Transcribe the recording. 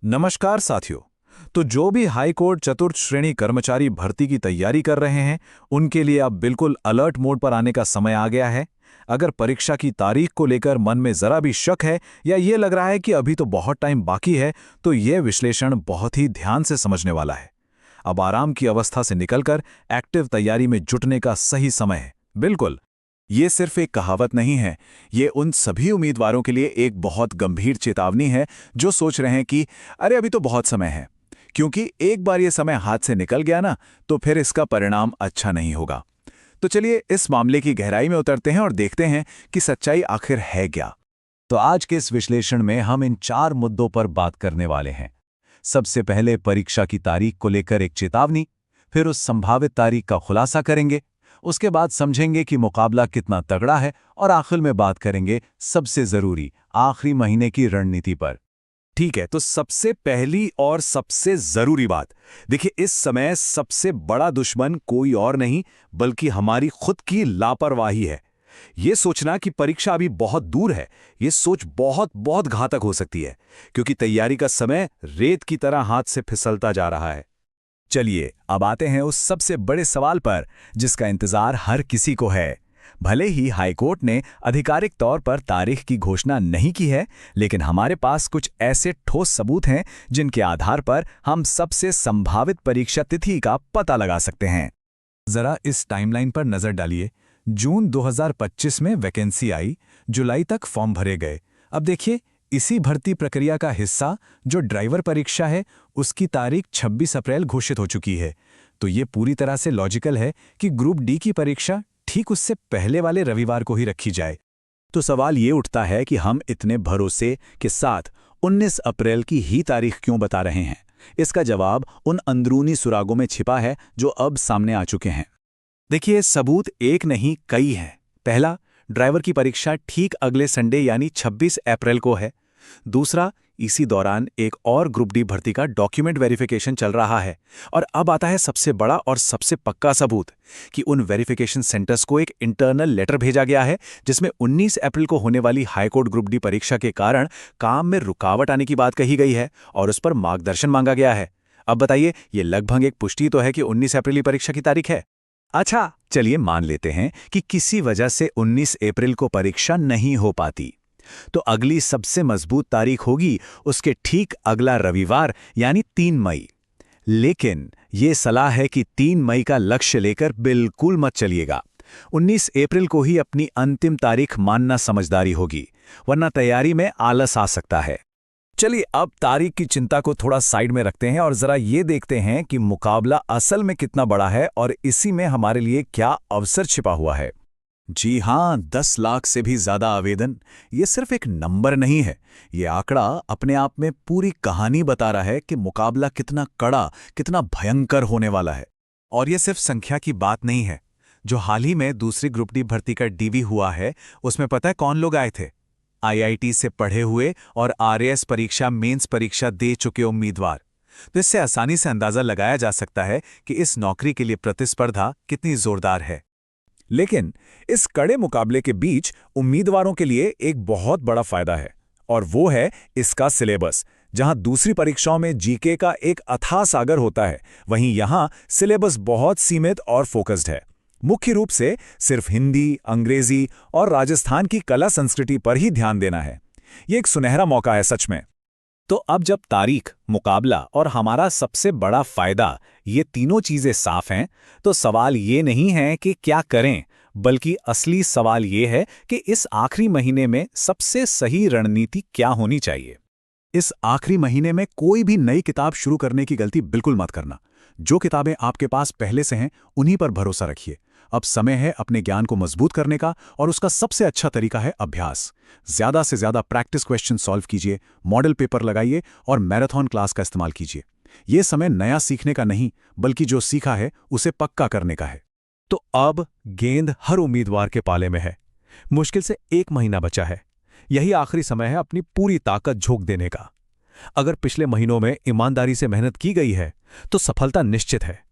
नमस्कार साथियों। तो जो भी हाई कोर्ट चतुर्थ श्रेणी कर्मचारी भर्ती की तैयारी कर रहे हैं, उनके लिए अब बिल्कुल अलर्ट मोड पर आने का समय आ गया है। अगर परीक्षा की तारीख को लेकर मन में जरा भी शक है या ये लग रहा है कि अभी तो बहुत टाइम बाकी है, तो यह विश्लेषण बहुत ही ध्यान से समझने वाला है। अब आराम की अवस्था से निकलकर एक्टिव तैयारी में जुटने का सही समय है। बिल्कुल, ये सिर्फ एक कहावत नहीं है, ये उन सभी उम्मीदवारों के लिए एक बहुत गंभीर चेतावनी है जो सोच रहे हैं कि अरे अभी तो बहुत समय है। क्योंकि एक बार ये समय हाथ से निकल गया ना, तो फिर इसका परिणाम अच्छा नहीं होगा। तो चलिए इस मामले की गहराई में उतरते हैं और देखते हैं कि सच्चाई आखिर है क्या। तो आज के इस विश्लेषण में हम इन 4 मुद्दों पर बात करने वाले हैं। सबसे पहले परीक्षा की तारीख को लेकर एक चेतावनी, फिर उस संभावित तारीख का खुलासा करेंगे, उसके बाद समझेंगे कि मुकाबला कितना तगड़ा है और आखिर में बात करेंगे सबसे जरूरी आखिरी महीने की रणनीति पर। ठीक है, तो सबसे पहली और सबसे जरूरी बात देखिए, इस समय सबसे बड़ा दुश्मन कोई और नहीं बल्कि हमारी खुद की लापरवाही है। ये सोचना कि परीक्षा अभी बहुत दूर है, ये सोच बहुत बहुत घातक हो सकती है, क्योंकि तैयारी का समय रेत की तरह हाथ से फिसलता जा रहा है। चलिए अब आते हैं उस सबसे बड़े सवाल पर जिसका इंतजार हर किसी को है। भले ही हाईकोर्ट ने आधिकारिक तौर पर तारीख की घोषणा नहीं की है, लेकिन हमारे पास कुछ ऐसे ठोस सबूत हैं जिनके आधार पर हम सबसे संभावित परीक्षा तिथि का पता लगा सकते हैं। जरा इस टाइमलाइन पर नजर डालिए। जून 2025 में वैकेंसी आई, जुलाई तक फॉर्म भरे गए। अब देखिए, इसी भर्ती प्रक्रिया का हिस्सा जो ड्राइवर परीक्षा है, उसकी तारीख 26 अप्रैल घोषित हो चुकी है। तो ये पूरी तरह से लॉजिकल है कि ग्रुप डी की परीक्षा ठीक उससे पहले वाले रविवार को ही रखी जाए। तो सवाल ये उठता है कि हम इतने भरोसे के साथ 19 अप्रैल की ही तारीख क्यों बता रहे हैं। इसका जवाब उन अंदरूनी सुरागों में छिपा है जो अब सामने आ चुके हैं। देखिए, सबूत एक नहीं कई हैं। पहला, ड्राइवर की परीक्षा ठीक अगले संडे यानी 26 अप्रैल को है। दूसरा, इसी दौरान एक और ग्रुप डी भर्ती का डॉक्यूमेंट वेरिफिकेशन चल रहा है। और अब आता है सबसे बड़ा और सबसे पक्का सबूत कि उन वेरिफिकेशन सेंटर्स को एक इंटरनल लेटर भेजा गया है जिसमें 19 अप्रैल को होने वाली हाईकोर्ट ग्रुप डी परीक्षा के कारण काम में रुकावट आने की बात कही गई है और उस पर मार्गदर्शन मांगा गया है। अब बताइए, ये लगभग एक पुष्टि तो है कि 19 अप्रैल की परीक्षा की तारीख है। अच्छा, चलिए मान लेते हैं कि किसी वजह से 19 अप्रैल को परीक्षा नहीं हो पाती, तो अगली सबसे मजबूत तारीख होगी उसके ठीक अगला रविवार यानी 3 मई। लेकिन ये सलाह है कि 3 मई का लक्ष्य लेकर बिल्कुल मत चलिएगा। 19 अप्रैल को ही अपनी अंतिम तारीख मानना समझदारी होगी, वरना तैयारी में आलस आ सकता है। चलिए अब तारीख की चिंता को थोड़ा साइड में रखते हैं और जरा ये देखते हैं कि मुकाबला असल में कितना बड़ा है और इसी में हमारे लिए क्या अवसर छिपा हुआ है। जी हां, 10 लाख से भी ज्यादा आवेदन, ये सिर्फ एक नंबर नहीं है। ये आंकड़ा अपने आप में पूरी कहानी बता रहा है कि मुकाबला कितना कड़ा, कितना भयंकर होने वाला है। और ये सिर्फ संख्या की बात नहीं है। जो हाल ही में दूसरी ग्रुप डी भर्ती का डीवी हुआ है, उसमें पता है कौन लोग आए थे? आईआईटी से पढ़े हुए और आरएएस परीक्षा मेंस परीक्षा दे चुके उम्मीदवार। तो इससे आसानी से अंदाजा लगाया जा सकता है कि इस नौकरी के लिए प्रतिस्पर्धा कितनी जोरदार है। लेकिन इस कड़े मुकाबले के बीच उम्मीदवारों के लिए एक बहुत बड़ा फायदा है, और वो है इसका सिलेबस। जहां दूसरी परीक्षाओं में जीके का एक अथाह सागर होता है, वहीं यहां सिलेबस बहुत सीमित और फोकस्ड है। मुख्य रूप से सिर्फ हिंदी, अंग्रेजी और राजस्थान की कला संस्कृति पर ही ध्यान देना है। ये एक सुनहरा मौका है सच में। तो अब जब तारीख, मुकाबला और हमारा सबसे बड़ा फायदा, ये तीनों चीजें साफ हैं, तो सवाल ये नहीं है कि क्या करें, बल्कि असली सवाल ये है कि इस आखिरी महीने में सबसे सही रणनीति क्या होनी चाहिए। इस आखिरी महीने में कोई भी नई किताब शुरू करने की गलती बिल्कुल मत करना। जो किताबें आपके पास पहले से हैं, उन्हीं पर भरोसा रखिए। अब समय है अपने ज्ञान को मजबूत करने का, और उसका सबसे अच्छा तरीका है अभ्यास। ज्यादा से ज्यादा प्रैक्टिस क्वेश्चन सॉल्व कीजिए, मॉडल पेपर लगाइए और मैराथन क्लास का इस्तेमाल कीजिए। यह समय नया सीखने का नहीं, बल्कि जो सीखा है उसे पक्का करने का है। तो अब गेंद हर उम्मीदवार के पाले में है। मुश्किल से 1 महीना बचा है। यही आखिरी समय है अपनी पूरी ताकत झोंक देने का। अगर पिछले महीनों में ईमानदारी से मेहनत की गई है, तो सफलता निश्चित है।